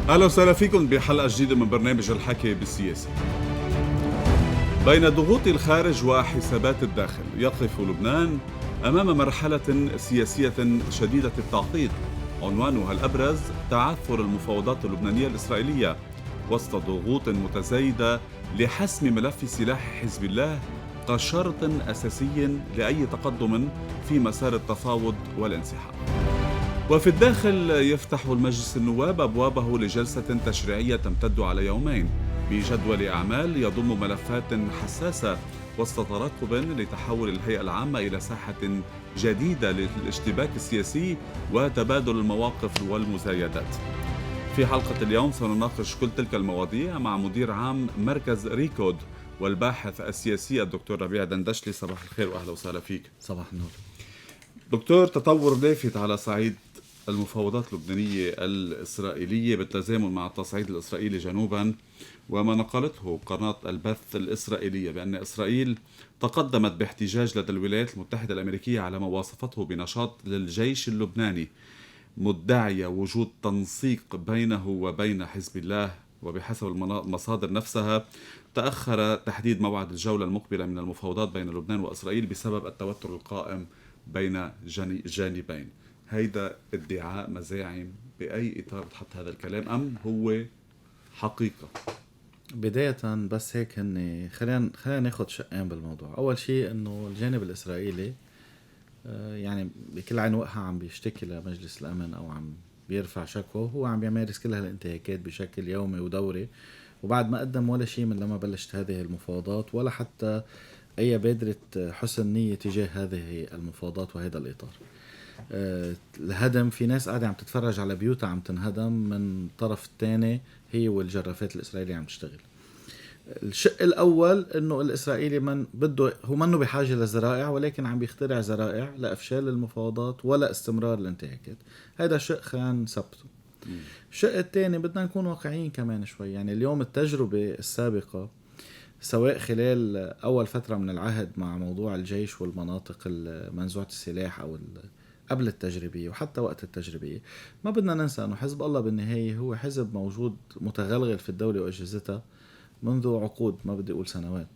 أهلا وسهلا فيكم بحلقة جديدة من برنامج الحكي بالسياسة. بين ضغوط الخارج وحسابات الداخل يقف لبنان أمام مرحلة سياسية شديدة التعقيد، عنوانها الأبرز تعثر المفاوضات اللبنانية الإسرائيلية وسط ضغوط متزايدة لحسم ملف سلاح حزب الله كشرط أساسي لأي تقدم في مسار التفاوض والانسحاب. وفي الداخل يفتح المجلس النواب أبوابه لجلسة تشريعية تمتد على يومين بجدول أعمال يضم ملفات حساسة وسط ترقب لتحول الهيئة العامة إلى ساحة جديدة للاشتباك السياسي وتبادل المواقف والمزايدات. في حلقة اليوم سنناقش كل تلك المواضيع مع مدير عام مركز ريكود والباحث السياسي الدكتور ربيع دندشلي. صباح الخير وأهلا وسهلا فيك. صباح النور دكتور. تطور لافت على صعيد المفاوضات اللبنانية الإسرائيلية بالتزامن مع التصعيد الإسرائيلي جنوبا، وما نقلته قناة البث الإسرائيلية بأن إسرائيل تقدمت باحتجاج لدى الولايات المتحدة الأمريكية على ما وصفته بنشاط للجيش اللبناني، مدعية وجود تنسيق بينه وبين حزب الله. وبحسب المصادر نفسها تأخر تحديد موعد الجولة المقبلة من المفاوضات بين لبنان وإسرائيل بسبب التوتر القائم بين جانبين. هيدا ادعاء مزاعم، بأي إطار بتحط هذا الكلام أم هو حقيقة؟ بداية بس هيك خلينا ناخد شقين بالموضوع. أول شيء إنه الجانب الإسرائيلي يعني بكل عين وقها عم بيشتكي لمجلس الأمن أو عم بيرفع شكوى، هو عم بيمارس كل هالانتهاكات بشكل يومي ودوري، وبعد ما قدم ولا شيء من لما بلشت هذه المفاوضات ولا حتى أي بادرة حسن نية تجاه هذه المفاوضات وهذا الإطار. الهدم، في ناس قاعدة عم تتفرج على بيوتها عم تنهدم من طرف الثاني، هي والجرافات الإسرائيلية عم تشتغل. الشق الأول إنه الإسرائيلي من بده هو منه بحاجة لزرائع، ولكن عم بيخترع زرائع لإفشال المفاوضات ولا استمرار الانتهاكات. هذا شق خلينا نثبته. الشق الثاني بدنا نكون واقعيين كمان شوي. يعني اليوم التجربة السابقة سواء خلال أول فترة من العهد مع موضوع الجيش والمناطق منزوعة السلاح أو قبل التجريبية وحتى وقت التجريبية، ما بدنا ننسى أنه حزب الله بالنهاية هو حزب موجود متغلغل في الدولة وأجهزتها منذ عقود، ما بدي أقول سنوات.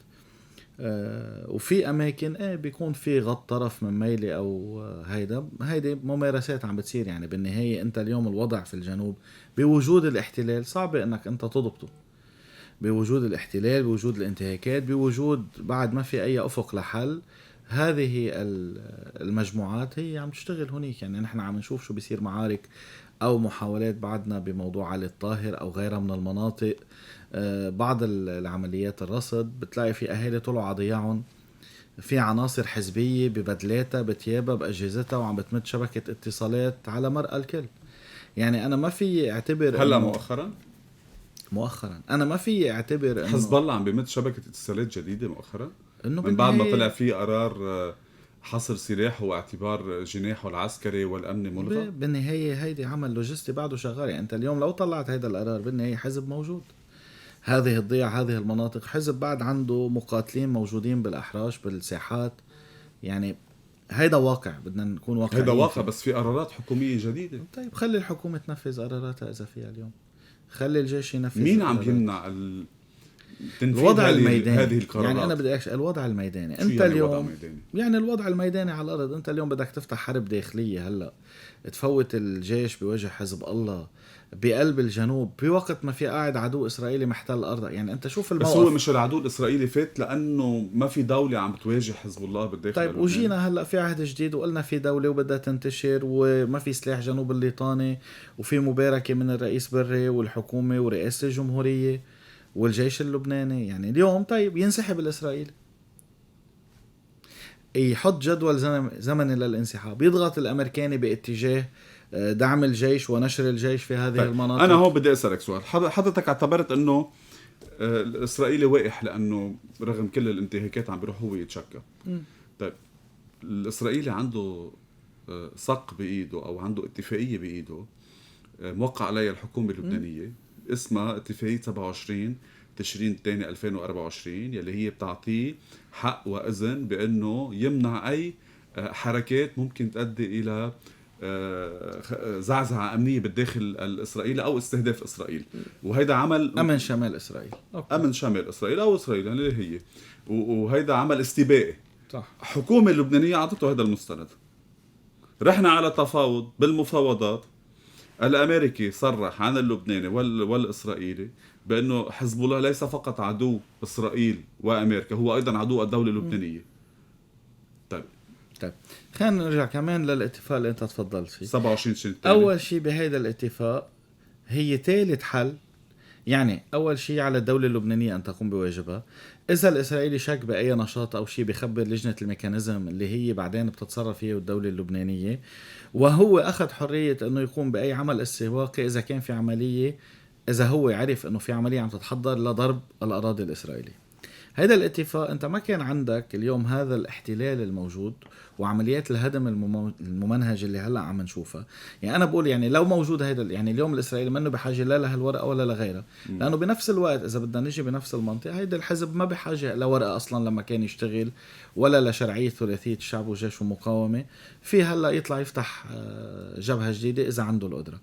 وفي أماكن بيكون في غط طرف من ميلي أو هيدي ممارسات عم بتصير. يعني بالنهاية أنت اليوم الوضع في الجنوب بوجود الاحتلال صعب أنك أنت تضبطه، بوجود الاحتلال، بوجود الانتهاكات، بوجود بعد ما في أي أفق لحل. هذه المجموعات هي عم تشتغل هناك. يعني نحن عم نشوف شو بيصير معارك أو محاولات بعدنا بموضوع علي الطاهر أو غيرها من المناطق. بعض العمليات الرصد بتلاقي في أهالي طلعوا على ضياعهم، في عناصر حزبية ببدلاتها بتيابها بأجهزتها وعم بتمد شبكة اتصالات على مرأى الكل. يعني أنا ما في اعتبر هلا مؤخرا أنا ما في اعتبر حزب الله عم بيمد شبكة اتصالات جديدة مؤخرا إنه من بعد ما طلع فيه قرار حصر سلاحه واعتبار جناحه العسكري والأمن ملغى. بالنهاية هيدي عمل لوجستي بعده شغال. يعني أنت اليوم لو طلعت هيدا القرار بالنهاية حزب موجود، هذه الضيعة هذه المناطق حزب بعد عنده مقاتلين موجودين بالأحراش بالساحات. يعني هيدا واقع، بدنا نكون واقعيين. هيدا واقع، بس في قرارات حكومية جديدة. طيب خلي الحكومة تنفذ قراراتها إذا فيها اليوم، خلي الجيش ينفذ. مين عم يمنع الوضع الميداني؟ هذه القرارات؟ يعني أنا بدي أكش الوضع الميداني. أنت يعني اليوم يعني الوضع الميداني على الأرض. أنت اليوم بدك تفتح حرب داخلية هلأ، تفوت الجيش بوجه حزب الله بقلب الجنوب بوقت ما في قاعد عدو إسرائيلي محتل الأرض. يعني أنت شوف الموقف. بس هو مش العدو الإسرائيلي فات لأنه ما في دولة عم بتواجه حزب الله بالداخل. طيب وجينا هلأ في عهد جديد وقلنا في دولة وبدها تنتشر وما في سلاح جنوب الليطاني، وفي مباركة من الرئيس بري والحكومة ورئاسة الجمهورية والجيش اللبناني. يعني اليوم طيب ينسحب الإسرائيلي، يحط جدول زمني للانسحاب، يضغط الأمريكاني باتجاه دعم الجيش ونشر الجيش في هذه طيب المناطق. أنا هو بدي أسألك سؤال. حضرتك اعتبرت أنه الإسرائيلي واقح لأنه رغم كل الانتهاكات عم بيروح هو يتشكى. طيب الإسرائيلي عنده صق بإيده أو عنده اتفاقية بإيده موقع عليها الحكومة اللبنانية اسمها اتفاقية 27 تشرين الثاني 2024، يلي هي بتعطيه حق وإذن بأنه يمنع أي حركات ممكن تؤدي إلى زعزعة أمنية بالداخل الإسرائيلي أو استهداف إسرائيل، وهيدا عمل أمن شمال إسرائيل. أوكي. أمن شمال إسرائيل أو إسرائيل يعني اللي هي، وهيدا عمل استباقي. صح. الحكومة اللبنانية عطته هذا المستند. رحنا على تفاوض، بالمفاوضات الأمريكي صرح عن اللبناني والإسرائيلي بأنه حزب الله ليس فقط عدو إسرائيل وأمريكا، هو أيضا عدو الدولة اللبنانية. طيب خلينا نرجع كمان للاتفاق اللي انت تفضلت فيه. 27 سنة. اول شيء بهذا الاتفاق هي ثالث حل، يعني اول شيء على الدولة اللبنانية ان تقوم بواجبها. اذا الاسرائيلي شك باي نشاط او شيء بيخبر لجنة الميكانيزم اللي هي بعدين بتتصرف فيه الدولة اللبنانية، وهو اخذ حرية انه يقوم باي عمل استباقي اذا كان في عملية، اذا هو عرف انه في عملية عم تتحضر لضرب الاراضي الاسرائيلية. هذا الاتفاق انت ما كان عندك اليوم هذا الاحتلال الموجود وعمليات الهدم الممنهج اللي هلا عم نشوفها. يعني انا بقول يعني لو موجود هذا، يعني اليوم الاسرائيلي منه بحاجه لا لهالورقه ولا لغيرها، لانه بنفس الوقت اذا بدنا نجي بنفس المنطقه، هيدا الحزب ما بحاجه لورقه اصلا لما كان يشتغل، ولا لشرعيه ثلاثيه الشعب والجيش والمقاومه. في هلا يطلع يفتح جبهه جديده اذا عنده القدره.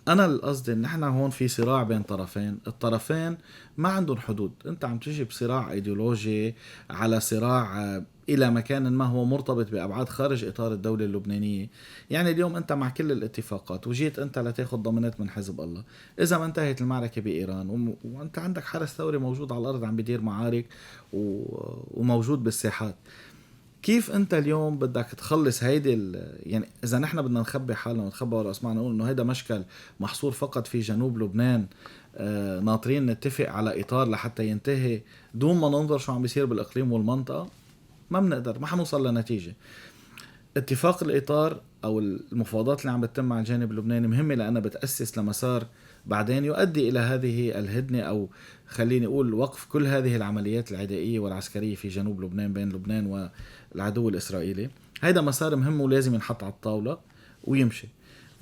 انا القصد ان احنا هون في صراع بين طرفين، الطرفين ما عندهم حدود. انت عم تجي بصراع ايديولوجي على صراع الى مكان ما هو مرتبط بابعاد خارج اطار الدوله اللبنانيه. يعني اليوم انت مع كل الاتفاقات وجيت انت لتاخذ ضمانات من حزب الله، اذا ما انتهت المعركه بايران وانت عندك حرس ثوري موجود على الارض عم بيدير معارك وموجود بالساحات، كيف انت اليوم بدك تخلص هيدي يعني اذا نحن بدنا نخبي حالنا ونخبي ورا اسمعنا نقول انه هيدا مشكل محصور فقط في جنوب لبنان، ناطرين نتفق على اطار لحتى ينتهي دون ما ننظر شو عم بيصير بالاقليم والمنطقه، ما بنقدر، ما حنوصل لنتيجه. اتفاق الاطار او المفاوضات اللي عم بتتم مع الجانب اللبناني مهمه لانها بتاسس لمسار بعدين يؤدي الى هذه الهدنه، او خليني اقول وقف كل هذه العمليات العدائيه والعسكريه في جنوب لبنان بين لبنان والعدو الاسرائيلي. هيدا مسار مهم ولازم ينحط على الطاوله ويمشي.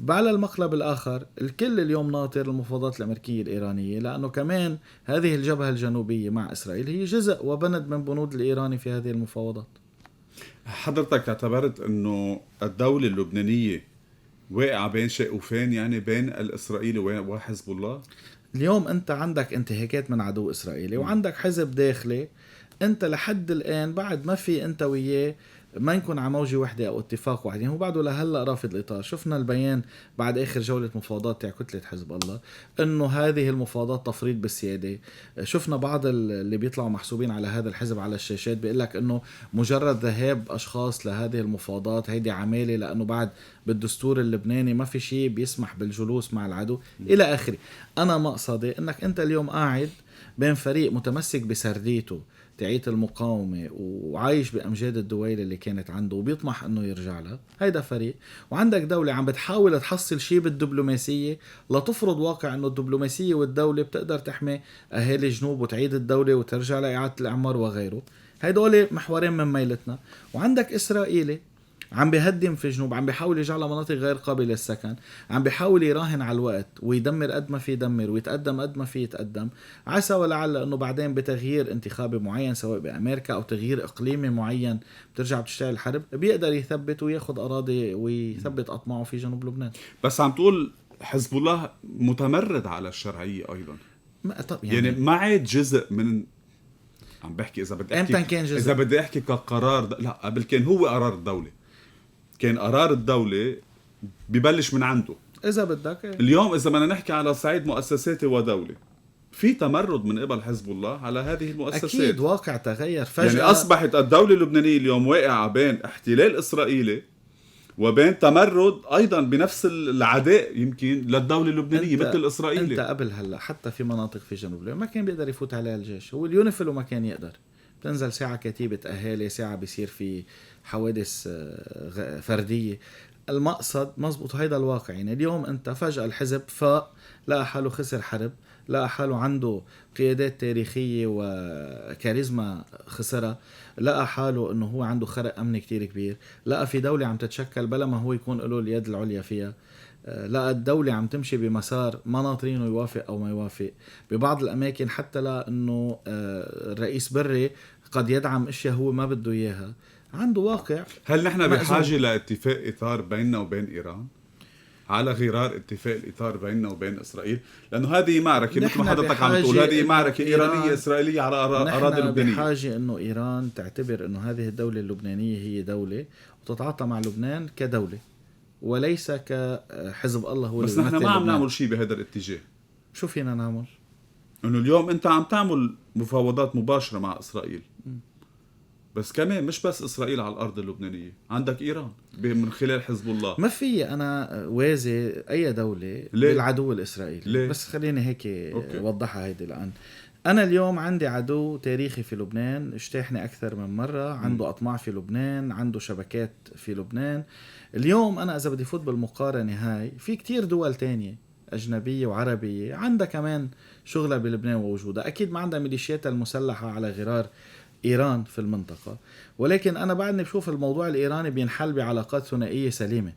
على المقلب الاخر الكل اليوم ناطر المفاوضات الامريكيه الايرانيه، لانه كمان هذه الجبهه الجنوبيه مع اسرائيل هي جزء وبند من بنود الايراني في هذه المفاوضات. حضرتك اعتبرت انه الدولة اللبنانية واقعة بين شقوفين، يعني بين الإسرائيلي وحزب الله؟ اليوم انت عندك انتهاكات من عدو اسرائيلي وعندك حزب داخلي، انت لحد الان بعد ما في انت وياه ما يكون على موجة وحدة او اتفاق واحد. يعني هو بعده لهلا رافض الاطار. شفنا البيان بعد اخر جولة مفاوضات تاع كتلة حزب الله انه هذه المفاوضات تفريط بالسيادة. شفنا بعض اللي بيطلعوا محسوبين على هذا الحزب على الشاشات بيقول لك انه مجرد ذهاب اشخاص لهذه المفاوضات هيدي عمالة، لانه بعد بالدستور اللبناني ما في شيء بيسمح بالجلوس مع العدو الى اخره. انا مقصدي انك انت اليوم قاعد بين فريق متمسك بسرديته تعيت المقاومة وعايش بأمجاد الدويلة اللي كانت عنده وبيطمح انه يرجع لها، هيدا فريق، وعندك دولة عم بتحاول تحصل شيء بالدبلوماسية لتفرض واقع انه الدبلوماسية والدولة بتقدر تحمي اهالي جنوب وتعيد الدولة وترجع لإعادة الإعمار وغيره. هيدول محورين من ميلتنا. وعندك إسرائيلي عم بيهدم في جنوب، عم بيحاول يجعلها مناطق غير قابلة للسكن، عم بيحاول يراهن على الوقت ويدمر قد ما في يدمر ويتقدم قد ما في يتقدم، عسى ولعل انه بعدين بتغيير انتخابي معين سواء بامريكا او تغيير اقليمي معين بترجع بتشتغل الحرب بيقدر يثبت وياخد اراضي ويثبت اطماعه في جنوب لبنان. بس عم تقول حزب الله متمرد على الشرعية ايضا، يعني ما عاد جزء من، عم بحكي اذا بدي احكي اذا بدي احكي كقرار لا قبل كان هو قرار الدولة، كان قرار الدولة ببلش من عنده إذا بدك. اليوم إذا بدنا نحكي على صعيد مؤسساتي ودولة، في تمرد من قبل حزب الله على هذه المؤسسات. أكيد واقع تغير فجأة. يعني أصبحت الدولة اللبنانية اليوم واقعة بين احتلال إسرائيلي وبين تمرد أيضا بنفس العداء يمكن للدولة اللبنانية مثل الإسرائيلي. أنت قبل هلأ حتى في مناطق في جنوب لبنان ما كان بيقدر يفوت عليها الجيش، هو اليونيفيل وما كان يقدر، بتنزل ساعة كتيبة أهالي، ساعة بيصير في حوادث فردية. المقصد مزبوط، هيدا الواقع. يعني اليوم أنت فجأة الحزب فاق لقى حاله خسر حرب، لقى حاله عنده قيادات تاريخية وكاريزما خسرها، لقى حاله أنه هو عنده خرق أمني كتير كبير، لقى في دولة عم تتشكل بلا ما هو يكون له اليد العليا فيها، لقى الدولة عم تمشي بمسار ما ناطرينه يوافق أو ما يوافق ببعض الأماكن، حتى لأنه الرئيس بري قد يدعم اشياء هو ما بده اياها. عنده واقع. هل نحن بحاجة لاتفاق إطار بيننا وبين إيران؟ على غرار اتفاق الإطار بيننا وبين إسرائيل؟ لأنه هذه معركة مثل ما حضرتك عم تقول، هذه معركة إيرانية إسرائيلية على أراضي لبنانية. نحن بحاجة إنه إيران تعتبر إنه هذه الدولة اللبنانية هي دولة وتتعاطى مع لبنان كدولة وليس كحزب الله هو. بس نحن ما عم نعمل شيء بهذا الاتجاه. شو فينا نعمل؟ إنه اليوم أنت عم تعمل مفاوضات مباشرة مع إسرائيل، بس كمان مش بس إسرائيل على الأرض اللبنانية، عندك إيران من خلال حزب الله. ما في أنا وازي أي دولة بالعدو الإسرائيلي. ليه؟ بس خليني هيك وضحها هيدي الآن. أنا اليوم عندي عدو تاريخي في لبنان، اجتاحني أكثر من مرة، عنده أطماع في لبنان، عنده شبكات في لبنان. اليوم أنا إذا بدي فوت بالمقارنة هاي في كتير دول تانية أجنبية وعربية عندها كمان شغلة بلبنان ووجودها، أكيد ما عندها ميليشياتها المسلحة على غرار إيران في المنطقة، ولكن أنا بعدني بشوف الموضوع الإيراني بينحل بعلاقات ثنائية سليمة،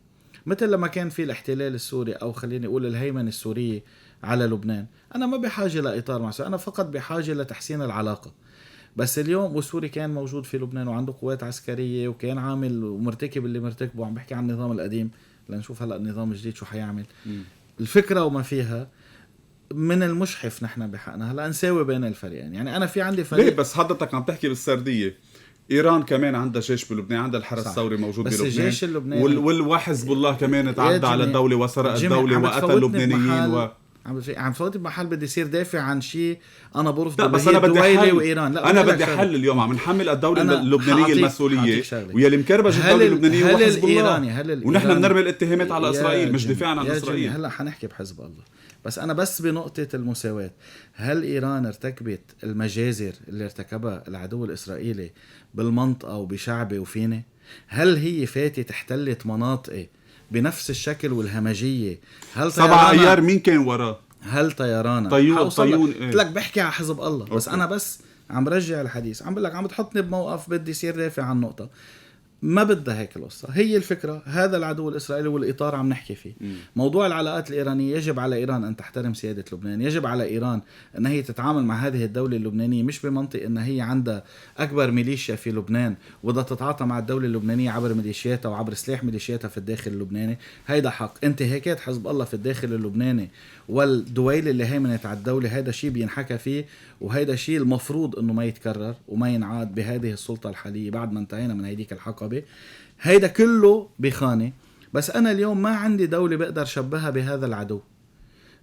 مثل لما كان في الاحتلال السوري أو خليني أقول الهيمنة السورية على لبنان. أنا ما بحاجة لإطار مع سوريا، أنا فقط بحاجة لتحسين العلاقة. بس اليوم والسوري كان موجود في لبنان وعنده قوات عسكرية وكان عامل ومرتكب اللي مرتكبه، عم بحكي عن النظام القديم، لنشوف هلأ النظام الجديد شو حيعمل. الفكرة وما فيها من المشحف نحن بحقنا هلا نساوي بين الفريقين. يعني انا في عندي فريق. ليه بس حضرتك عم تحكي بالسرديه؟ ايران كمان عندها جيش بلبنان، عندها الحرس الثوري موجود بلبنان، الجيش اللبناني وحزب الله كمان تعدى على الدوله وسرق الدوله وقتل اللبنانيين عم فوت بمحل بدي يصير دافع عن شيء انا برفضه. لا بس انا بدي حل وإيران. لا انا بدي حل اليوم، عم نحمل الدوله اللبنانيه المسؤوليه ويلي مكربج الدوله اللبنانيه وحزب الله، ونحن بنرمي الاتهامات على اسرائيل مش دفاعا عن اسرائيل. هلا حنحكي بحزب الله، بس أنا بس بنقطة المساواة. هل إيران ارتكبت المجازر اللي ارتكبها العدو الإسرائيلي بالمنطقة وبشعبه وفينه؟ هل هي فاتت احتلت مناطق بنفس الشكل والهمجية؟ هل 7 أيار مين كان وراه؟ هل طيران طيون قلت لك بحكي على حزب الله. بس أنا بس عم برجع الحديث، عم بقول لك عم بتحطني بموقف بدي يصير دافع عن نقطة ما بدها هيك القصة. هي الفكرة هذا العدو الإسرائيلي والإطار عم نحكي فيه. موضوع العلاقات الإيرانية، يجب على إيران أن تحترم سيادة لبنان، يجب على إيران أن هي تتعامل مع هذه الدولة اللبنانية مش بمنطق أن هي عندها أكبر ميليشيا في لبنان وده تتعاطى مع الدولة اللبنانية عبر ميليشياتها وعبر سلاح ميليشياتها في الداخل اللبناني. هيدا حق. انتهاكات حزب الله في الداخل اللبناني والدويل اللي هيمنت على الدولة، هيدا شيء بينحكى فيه، وهيدا شيء المفروض أنه ما يتكرر وما ينعاد بهذه السلطة الحالية بعد ما انتهينا من هيديك الحقبة. هيدا كله بخانة. بس أنا اليوم ما عندي دولة بقدر شبهها بهذا العدو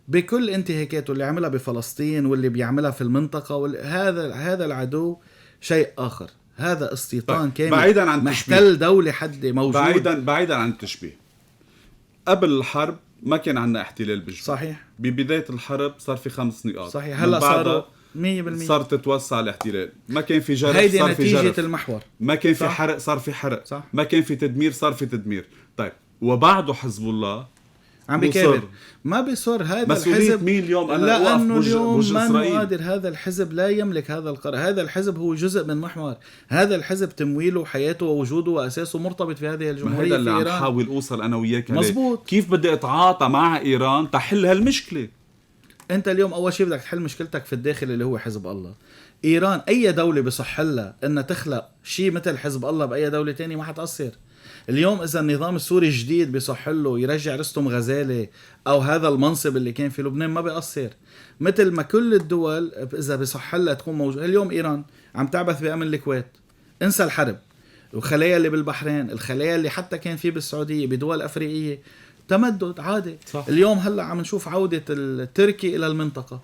بكل انتهاكاته اللي عملها بفلسطين واللي بيعملها في المنطقة. هذا العدو شيء آخر، هذا استيطان كامل بعيدا عن محتل دولة حد موجود. بعيدا عن التشبيه. قبل الحرب ما كان عندنا احتلال بالجنوب. صحيح. ببداية الحرب صار في 5 نقاط. صحيح. هلا صاروا 100%. صار تتوسع الاحتلال. ما كان في جرف، هيدي صار في جرف. نتيجة المحور. ما كان في حرق، صار في حرق. صح. ما كان في تدمير، صار في تدمير. طيب وبعده حزب الله عم بيكابر، ما بيصر هذا الحزب. مين اليوم أنا لأنه اليوم ما قادر هذا الحزب لا يملك هذا القرار. هذا الحزب هو جزء من محور. هذا الحزب تمويله وحياته ووجوده وأساسه مرتبط في هذه الجمهورية. هذا اللي عم حاول أوصل أنا وياك. مزبوط. كيف بدي أتعاطى مع إيران تحل هالمشكلة؟ أنت اليوم أول شيء بدك تحل مشكلتك في الداخل اللي هو حزب الله. إيران أي دولة بصح لها أن تخلق شيء مثل حزب الله بأي دولة تانية ما حتأثر. اليوم إذا النظام السوري الجديد بيصح له يرجع رستم غزالي أو هذا المنصب اللي كان في لبنان ما بيأثر. مثل ما كل الدول إذا بصح لها تكون موجودة. اليوم إيران عم تعبث بأمن الكويت، انسى الحرب، الخلايا اللي بالبحرين، الخلايا اللي حتى كان فيه بالسعودية بدول أفريقية، تمدد عادي. صح. اليوم هلأ عم نشوف عودة التركي إلى المنطقة.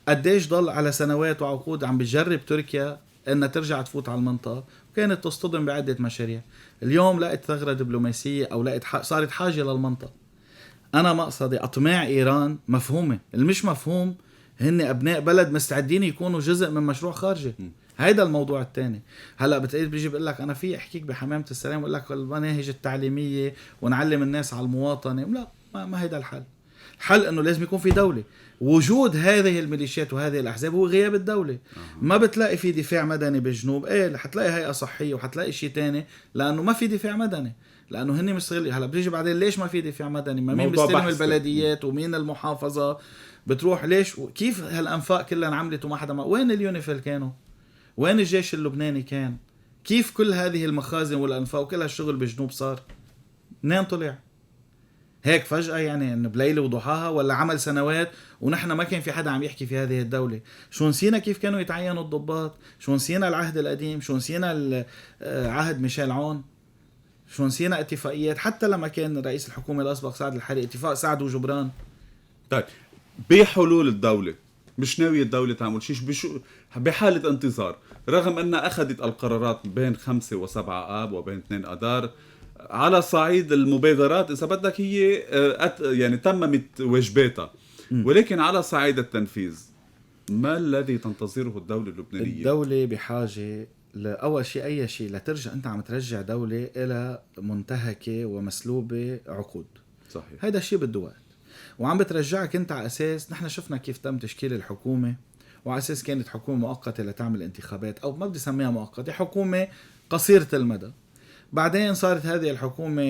قديش ضل على سنوات وعقود عم بتجرب تركيا أنها ترجع تفوت على المنطقة، وكانت تصطدم بعدة مشاريع. اليوم لقت ثغرة دبلوماسية أو صارت حاجة للمنطقة. أنا مقصدي أطماع إيران مفهومة، المش مفهوم هن أبناء بلد مستعدين يكونوا جزء من مشروع خارجي. هيدا الموضوع الثاني. هلا بتقول بيجي بقول لك انا في احكيك بحمامة السلام ويقول لك المناهج التعليميه ونعلم الناس على المواطنه. لا، ما هيدا الحل. الحل انه لازم يكون في دوله. وجود هذه الميليشيات وهذه الاحزاب هو غياب الدوله. ما بتلاقي في دفاع مدني بالجنوب، حتلاقي هيئه صحيه وحتلاقي شيء تاني، لانه ما في دفاع مدني، لانه هن مستغل. هلا بيجي بعدين ليش ما في دفاع مدني؟ ما مين بيستلم البلديات ومين المحافظه بتروح ليش؟ كيف هالانفاق كلها انعملت وما حدا وين اليونيفيل كانوا؟ وين الجيش اللبناني كان؟ كيف كل هذه المخازن والأنفاق وكل هالشغل بالجنوب صار؟ منين طلع؟ هيك فجأة يعني انه بليلة وضحاها، ولا عمل سنوات ونحن ما كان في حدا عم يحكي في هذه الدولة؟ شو نسينا كيف كانوا يتعينوا الضباط؟ شو نسينا العهد القديم؟ شو نسينا عهد ميشيل عون؟ شو نسينا اتفاقيات؟ حتى لما كان رئيس الحكومة الأسبق سعد الحريري اتفاق سعد وجبران. طيب بحلول الدولة مش ناوية الدولة تعمل شيء بحالة انتظار، رغم أنها أخذت القرارات بين 5 و7 آب وبين 2 أدار على صعيد المبادرات، إذا بدك هي يعني تممت واجباتها، ولكن على صعيد التنفيذ ما الذي تنتظره الدولة اللبنانية؟ الدولة بحاجة لأول شيء أي شيء لترجع، أنت عم ترجع دولة إلى منتهكة ومسلوبة عقود. صحيح. هيدا الشيء بده وقت، وعم بترجعك أنت على أساس نحن شفنا كيف تم تشكيل الحكومة، وعلى أساس كانت حكومة مؤقتة لتعمل انتخابات، أو ما بدي سميها مؤقتة، حكومة قصيرة المدى. بعدين صارت هذه الحكومة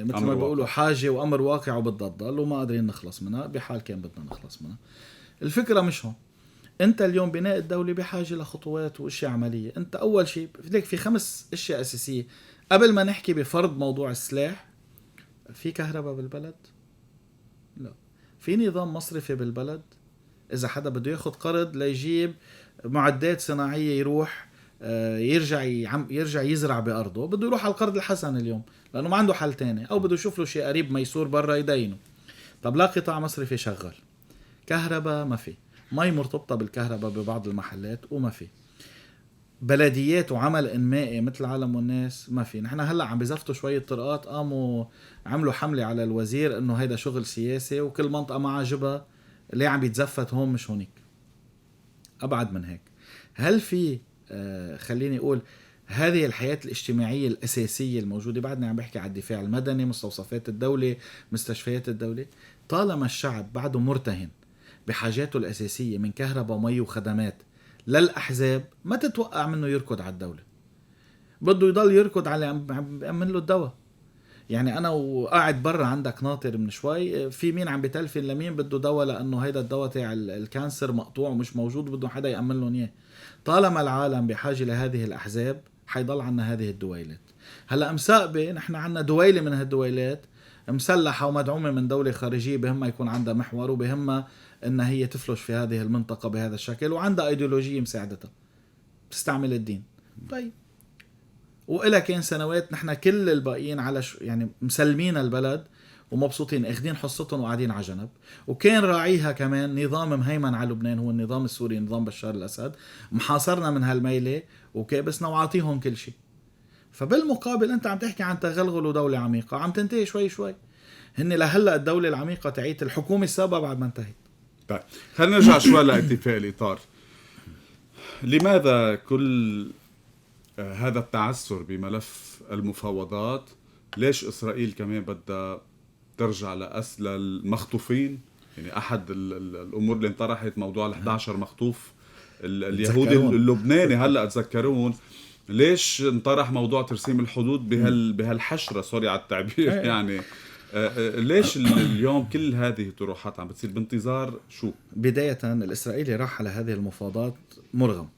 مثل ما بيقولوا حاجة وأمر واقع وبتضل، وما قادرين نخلص منها بحال كان بدنا نخلص منها. الفكرة مش هون. انت اليوم بناء الدولة بحاجة لخطوات واشياء عملية. انت اول شيء في 5 اشياء اساسية قبل ما نحكي بفرض موضوع السلاح. في كهرباء بالبلد؟ لا. في نظام مصرفي بالبلد؟ اذا حدا بده ياخد قرض ليجيب معدات صناعية يروح يرجع يزرع بأرضه، بده يروح على القرض الحسن اليوم لأنه ما عنده حل تاني، أو بده يشوف له شيء قريب ميسور برا يدينه. طب لا قطاع مصرفي شغال، كهرباء ما في، مي مرتبطة بالكهرباء ببعض المحلات وما في، بلديات وعمل إنمائي مثل العالم والناس ما في. نحن هلأ عم بزفتوا شوية طرقات، قاموا عملوا حملة على الوزير إنه هيدا شغل سياسي وكل منطقة ما عجبها ليه عم بيتزفت هون مش هونيك. أبعد من هيك، هل في خليني أقول هذه الحياة الاجتماعية الأساسية الموجودة؟ بعدنا عم بحكي على الدفاع المدني، مستوصفات الدولة، مستشفيات الدولة. طالما الشعب بعده مرتهن بحاجاته الأساسية من كهرباء ومي وخدمات للأحزاب، ما تتوقع منه يركض على الدولة. بده يضل يركض على عم بيأمن له الدواء. يعني أنا وقاعد برا عندك ناطر من شوي، في مين عم بتلفن لمين بده دواء لأنه هيدا الدواء تاع الكانسر مقطوع ومش موجود، بده حدا يأمن لهم إياه. طالما العالم بحاجة لهذه الأحزاب حيضل عنا هذه الدويلات. هلأ مساقبة نحن عنا دويلة من هالدويلات مسلحة ومدعومة من دولة خارجية بهمها يكون عندها محور وبهمها إنها هي تفلش في هذه المنطقة بهذا الشكل، وعندها أيديولوجية مساعدتها تستعمل الدين. طيب، وإلا كان سنوات نحن كل الباقيين على يعني مسلمين البلد ومبسوطين اخذين حصتهم وقاعدين على جنب، وكان راعيها كمان نظام مهيمن على لبنان هو النظام السوري، نظام بشار الأسد، محاصرنا من هالميلة وكابسنا وعاطيهم كل شيء. فبالمقابل انت عم تحكي عن تغلغل ودولة عميقة عم تنتهي شوي شوي. هن لهلا الدولة العميقة تعيت الحكومة السابقة بعد ما انتهت. طيب خلينا نرجع شوي لاتفاق الإطار. لماذا كل هذا التعثر بملف المفاوضات؟ ليش إسرائيل كمان بدها ترجع لأسل المخطوفين؟ يعني أحد الأمور اللي انطرحت موضوع 11 مخطوف اليهودي اللبناني، هلأ تذكرون ليش انطرح موضوع ترسيم الحدود بهالحشرة، سوري على التعبير يعني ليش اليوم كل هذه الطروحات عم بتصير بانتظار شو؟ بداية الإسرائيلي راح على هذه المفاوضات مرغم،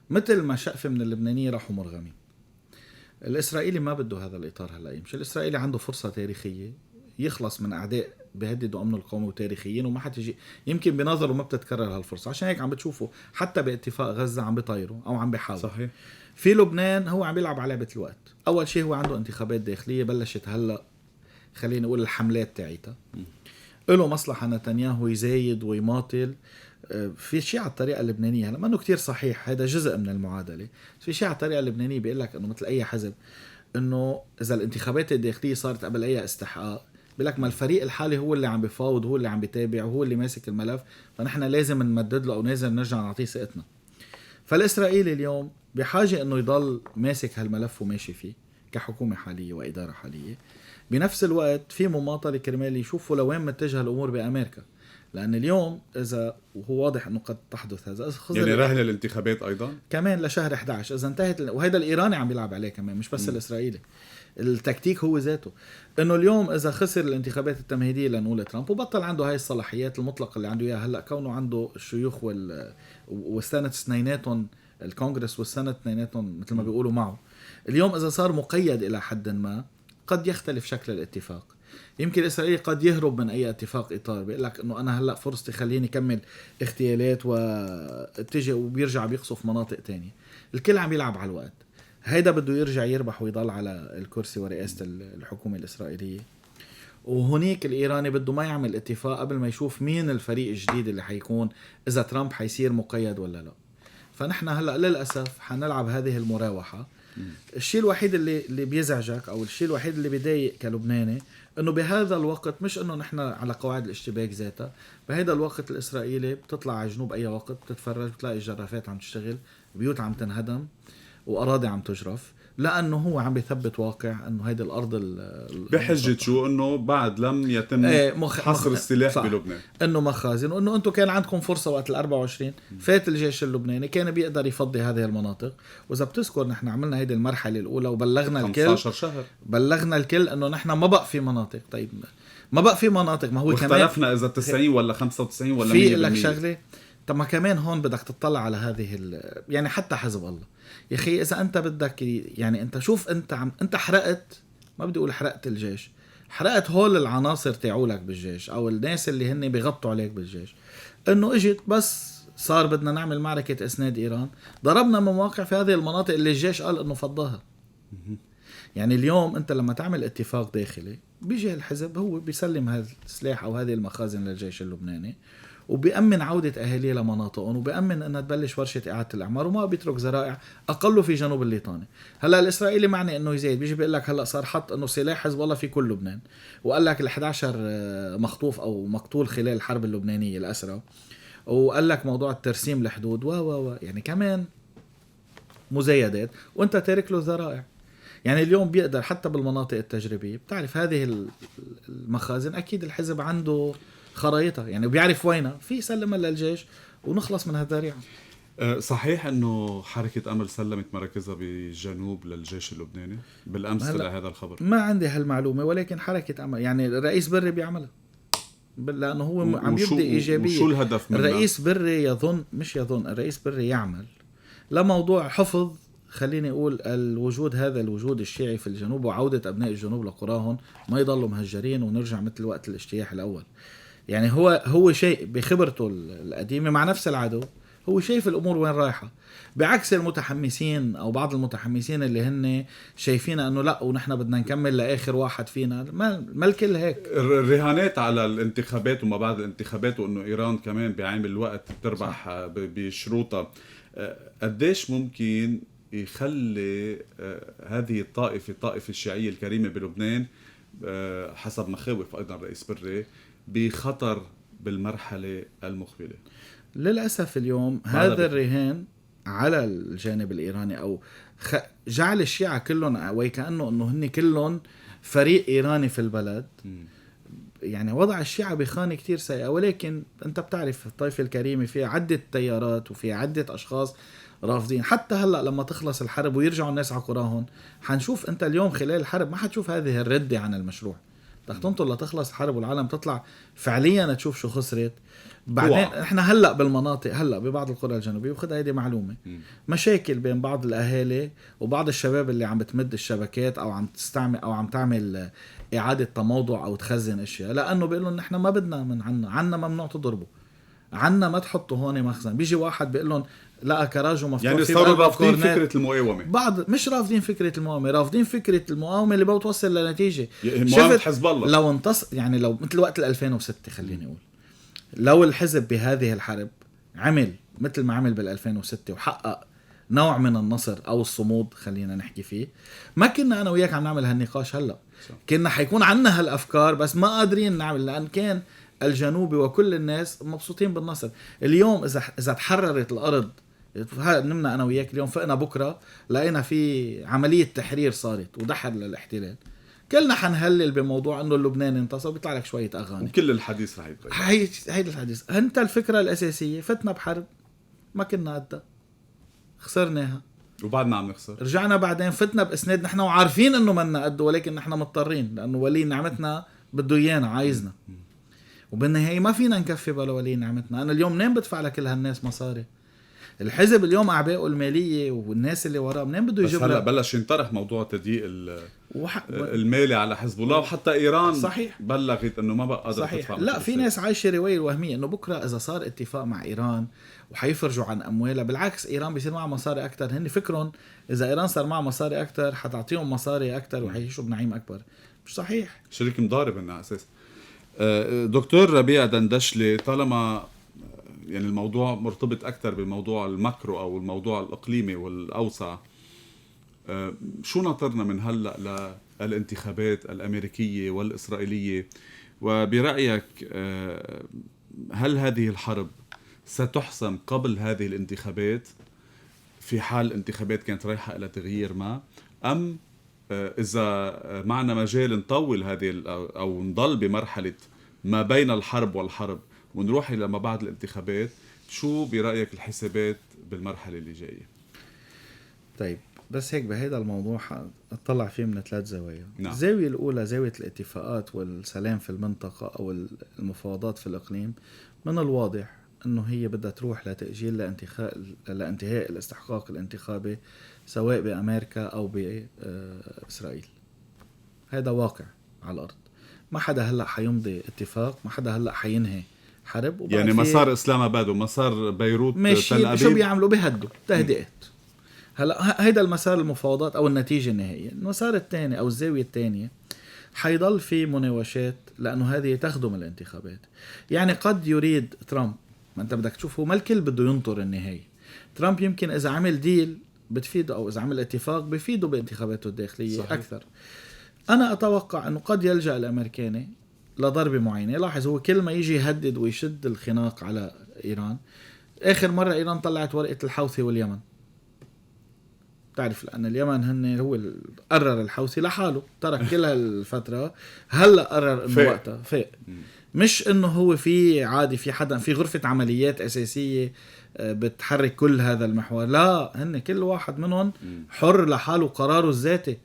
مثل ما شقفة من اللبنانية راحوا مرغمين. الإسرائيلي ما بده هذا الإطار هلأ يمشي. الإسرائيلي عنده فرصة تاريخية يخلص من أعداء بيهددوا أمنه القومي وتاريخيين، وما حتجي يمكن بنظره ما بتتكرر هالفرصة. عشان هيك عم بتشوفوا حتى باتفاق غزة عم بيطيروا أو عم بيحاولوا. صحيح. في لبنان هو عم بيلعب على لعبة الوقت. أول شيء هو عنده انتخابات داخلية بلشت هلأ، خلينا نقول الحملات تاعيتها. له مصلحة نتنياهو يزايد ويماطل في شيء على الطريقة اللبنانية. هلا ما انه كتير صحيح، هذا جزء من المعادلة. في شيء على الطريقة اللبنانية بيقول لك انه مثل اي حزب، انه اذا الانتخابات الداخلية صارت قبل اي استحقاق، بيقول لك ما الفريق الحالي هو اللي عم بيفاوض، هو اللي عم بيتابع، وهو اللي ماسك الملف، فنحن لازم نمدد له او لازم نرجع نعطيه ثقتنا. فالاسرائيلي اليوم بحاجة انه يضل ماسك هالملف وماشي فيه كحكومة حالية وإدارة حالية. بنفس الوقت في مماطلة كرمال يشوفوا لوين متجه الأمور بأمريكا، لأن اليوم إذا وهو واضح أنه قد تحدث هذا يعني راهن الانتخابات أيضا كمان لشهر 11 إذا انتهت، وهذا الإيراني عم بيلعب عليه كمان مش بس الإسرائيلي. التكتيك هو ذاته إنه اليوم إذا خسر الانتخابات التمهيدية لنقول ترامب وبطل عنده هاي الصلاحيات المطلقة اللي عنده إياها هلأ، كونه عنده الشيوخ والسنة اثنيناتهم الكونغرس والسنة اثنيناتهم مثل ما بيقولوا معه، اليوم إذا صار مقيد إلى حد ما قد يختلف شكل الاتفاق. يمكن الإسرائيلي قد يهرب من أي اتفاق إطار، بيقول لك إنه أنا هلأ فرصتي خليني كمل اغتيالات واتجه، وبيرجع بيقصف مناطق تانية. الكل عم يلعب على الوقت. هيدا بده يرجع يربح ويضل على الكرسي ورئاسة الحكومة الإسرائيلية، وهنيك الإيراني بده ما يعمل اتفاق قبل ما يشوف مين الفريق الجديد اللي حيكون، إذا ترامب حيصير مقيد ولا لا. فنحن هلأ للأسف حنلعب هذه المراوحة. الشيء الوحيد اللي بيزعجك أو الشيء الوحيد اللي بيضايق كلبناني إنه بهذا الوقت، مش إنه نحن على قواعد الاشتباك ذاتها، بهذا الوقت الإسرائيلي بتطلع على جنوب أي وقت بتتفرج بتلاقي الجرافات عم تشتغل، بيوت عم تنهدم، وأراضي عم تجرف، لأنه هو عم بيثبت واقع إنه هيدي الأرض بحجة شو؟ إنه بعد لم يتم حصر السلاح بلبنان، إنه مخازن، وإنه أنتم كان عندكم فرصة وقت 24 فات الجيش اللبناني كان بيقدر يفضي هذه المناطق. وإذا بتذكر نحن عملنا هيدي المرحلة الأولى وبلغنا 15 شهر، بلغنا الكل إنه نحن ما بقى في مناطق. طيب ما بقى في مناطق، ما هو كمان اختلفنا إذا 90 ولا 95 ولا 100%. في لك شغلة، طب ما كمان هون بدك تطلع على هذه يعني حتى حزب الله يا أخي، إذا أنت بدك يعني أنت شوف أنت حرقت، ما بدي أقول حرقت الجيش، حرقت هول العناصر تاعولك بالجيش أو الناس اللي هن بيغطوا عليك بالجيش. إنه إجت بس صار بدنا نعمل معركة إسناد إيران، ضربنا مواقع في هذه المناطق اللي الجيش قال إنه فضاها. يعني اليوم أنت لما تعمل اتفاق داخلي بيجي الحزب هو بيسلم هذا السلاح أو هذه المخازن للجيش اللبناني، وبيأمن عودة أهاليه لمناطقهم، وبيأمن أنها تبلش ورشة إعادة الإعمار، وما بيترك ذرائع أقله في جنوب الليطاني. هلا الإسرائيلي معني أنه يزيد، بيجي بيقول لك هلا صار حط أنه سلاح حزب الله في كل لبنان، وقال لك ال11 مخطوف أو مقتول خلال الحرب اللبنانية الأسرى، وقال لك موضوع الترسيم الحدود يعني كمان مزايدات، وأنت تارك له ذرائع. يعني اليوم بيقدر حتى بالمناطق التجريبية، بتعرف هذه المخازن أكيد الحزب عنده خرايطها، يعني بيعرف وينها، في سلمها للجيش ونخلص من هالذريعة. صحيح أنه حركة أمل سلمت مراكزها بالجنوب للجيش اللبناني بالأمس طلع هذا الخبر؟ ما عندي هالمعلومة، ولكن حركة أمل يعني الرئيس بري بيعملها لأنه هو عم يبدأ إيجابية. وشو الهدف منها؟ الرئيس بري الرئيس بري يعمل لموضوع حفظ، خليني أقول الوجود الشيعي في الجنوب، وعودة أبناء الجنوب لقراهم، ما يضلوا مهجرين ونرجع مثل وقت الاجتياح الأول. يعني هو شيء بخبرته القديمة مع نفس العدو، هو شايف الأمور وين رايحة، بعكس المتحمسين أو بعض المتحمسين اللي هن شايفين أنه لا ونحن بدنا نكمل لآخر واحد فينا. ما الكل هيك. الرهانات على الانتخابات وما بعد الانتخابات، وأنه إيران كمان بعين الوقت تربح بشروطها، قديش ممكن يخلي هذه الطائفة الشيعية الكريمة بلبنان حسب مخاوف أيضا رئيس بري بخطر بالمرحلة المقبلة؟ للأسف اليوم هذا الرهان على الجانب الإيراني، أو جعل الشيعة كلهم وكأنه أنه هن كلهم فريق إيراني في البلد. يعني وضع الشيعة بخانة كتير سيئة. ولكن أنت بتعرف الطائفة الكريمة فيها عدة تيارات وفيها عدة أشخاص رافضين. حتى هلأ لما تخلص الحرب ويرجعوا الناس على قراهم، حنشوف أنت اليوم خلال الحرب ما حتشوف هذه الردة عن المشروع. بدك تنطر لتخلص الحرب والعالم تطلع فعليا تشوف شو خسرت. بعدين احنا هلأ بالمناطق، هلأ ببعض القرى الجنوبية، وخد هيدي معلومة، مشاكل بين بعض الأهالي وبعض الشباب اللي عم بتمد الشبكات أو عم تستعمل أو عم تعمل إعادة تموضع أو تخزن أشياء، لأنه بيقولوا إن احنا ما بدنا من عنا ممنوع تضربوا، عنا ما تحطوا هون مخزن. بيجي واحد بيقول لهم لا كراجو مفتوح، يعني صاروا رافضين فكرة المقاومة. بعض مش رافضين فكرة المقاومة، رافضين فكرة المقاومة اللي بتوصل لنتيجة. شفت حزب الله لو انتصر، يعني لو مثل وقت 2006 خليني أقول، لو الحزب بهذه الحرب عمل مثل ما عمل بال2006 وحقق نوع من النصر أو الصمود خلينا نحكي فيه، ما كنا أنا وياك عم نعمل هالنقاش هلأ. كنا حيكون عنا هالأفكار بس ما قادرين نعمل، لأن كان الجنوبي وكل الناس مبسوطين بالنصر. اليوم إذا تحررت الأرض، نمنا أنا وياك اليوم فقنا بكرة لقينا في عملية تحرير صارت ودحر للاحتلال، كلنا حنهلل بموضوع انه اللبناني انتصر، بيطلع لك شويه اغاني وكل الحديث رح يتغير. هيدا الحديث. انت الفكره الاساسيه، فتنا بحرب ما كنا قدها، خسرناها وبعدنا عم نخسر، رجعنا بعدين فتنا باسناد نحن وعارفين انه منا قد، ولكن نحن مضطرين لانه ولي نعمتنا بده ايانا عايزنا، وبالنهايه ما فينا نكفي بلا ولي نعمتنا. انا اليوم منين بدفع لكل هالناس مصاري؟ الحزب اليوم أعباءه المالية والناس اللي وراه منين بده يجيب؟ بس هلا بلش ينطرح موضوع تضييق المالي على حزب الله، وحتى ايران صحيح بلغت انه ما بقى قادره صحيح. تدفع. لا، في ناس عايشه روايه الوهميه انه بكره اذا صار اتفاق مع ايران وحيفرجوا عن اموالها، بالعكس ايران بيصير معها مصاري اكثر. هن فكرهم اذا ايران صار معها مصاري اكثر حتعطيهم مصاري اكثر وحيعيشوا بنعيم اكبر. مش صحيح، شريك مضارب انها اساس. دكتور ربيع دندشلي، طالما يعني الموضوع مرتبط اكثر بالموضوع الماكرو او الموضوع الاقليمي والاوسع، شو ناطرنا من هلا للانتخابات الامريكيه والاسرائيليه؟ وبرايك هل هذه الحرب ستحسم قبل هذه الانتخابات في حال الانتخابات كانت رايحه الى تغيير ما، ام اذا معنا مجال نطول هذه او نضل بمرحله ما بين الحرب والحرب ونروح الى ما بعد الانتخابات؟ شو برايك الحسابات بالمرحله اللي جايه؟ طيب بس هيك بهذا الموضوع اطلع فيه من 3 زوايا. نعم. الزاويه الاولى زاويه الاتفاقات والسلام في المنطقه او المفاوضات في الاقليم، من الواضح انه هي بدها تروح لتاجيل لانتهاء الاستحقاق الانتخابي سواء بامريكا او باسرائيل. هذا واقع على الارض. ما حدا هلا حيمضي اتفاق، ما حدا هلا حينهي حرب. يعني مسار اسلام اباد ومسار بيروت تل ابيب شو بيعملوا؟ بيهدوا تهدئه. هلا هيدا المسار المفاوضات او النتيجه النهائيه. المسار الثاني او الزاويه الثانيه حيضل في مناوشات، لانه هذه تخدم الانتخابات. يعني قد يريد ترامب، ما انت بدك تشوفه، ما الكل بده ينطر النهايه. ترامب يمكن اذا عمل ديل بتفيده، او اذا عمل اتفاق بفيده بانتخاباته الداخليه. صحيح. اكثر. انا اتوقع انه قد يلجأ الامريكاني لضربه معينه. لاحظ هو كل ما يجي يهدد ويشد الخناق على ايران. اخر مره ايران طلعت ورقه الحوثي واليمن، تعرف، لأن اليمن هو قرر الحوثي لحاله، ترك كل هالفترة. هلأ قرر إنه وقتها فاق. مش إنه هو في عادي في حدا في غرفة عمليات أساسية بتحرك كل هذا المحور. لا، هن كل واحد منهم حر لحاله قراره الذاتي.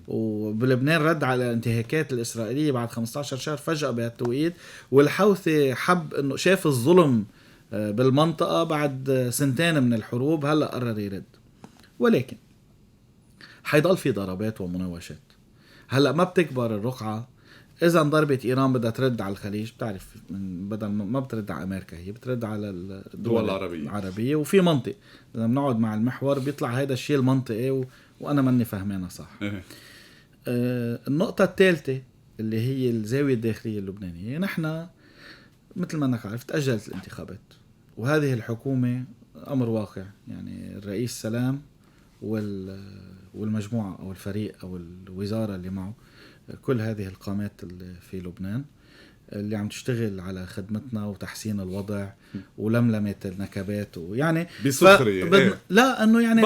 وبلبنان رد على الانتهاكات الإسرائيلية بعد 15 شهر فجأة بهالتوقيت، والحوثي حب إنه شاف الظلم بالمنطقة بعد 2 سنين من الحروب، هلأ قرر يرد. ولكن حيضل في ضربات ومناوشات. هلا ما بتكبر الرقعة. اذا انضربت ايران بدها ترد على الخليج، بتعرف، بدل ما بترد على امريكا، هي بترد على الدول العربية. وفي منطق اذا بنقعد مع المحور بيطلع هذا الشيء المنطقي وانا ماني فاهمينه صح. النقطة الثالثة اللي هي الزاوية الداخلية اللبنانية، نحن مثل ما انك عارف تأجلت الانتخابات، وهذه الحكومة امر واقع. يعني الرئيس سلام والمجموعة أو الفريق أو الوزارة اللي معه، كل هذه القامات اللي في لبنان اللي عم تشتغل على خدمتنا وتحسين الوضع ولملمة النكبات، ويعني بسخرية لا أنه يعني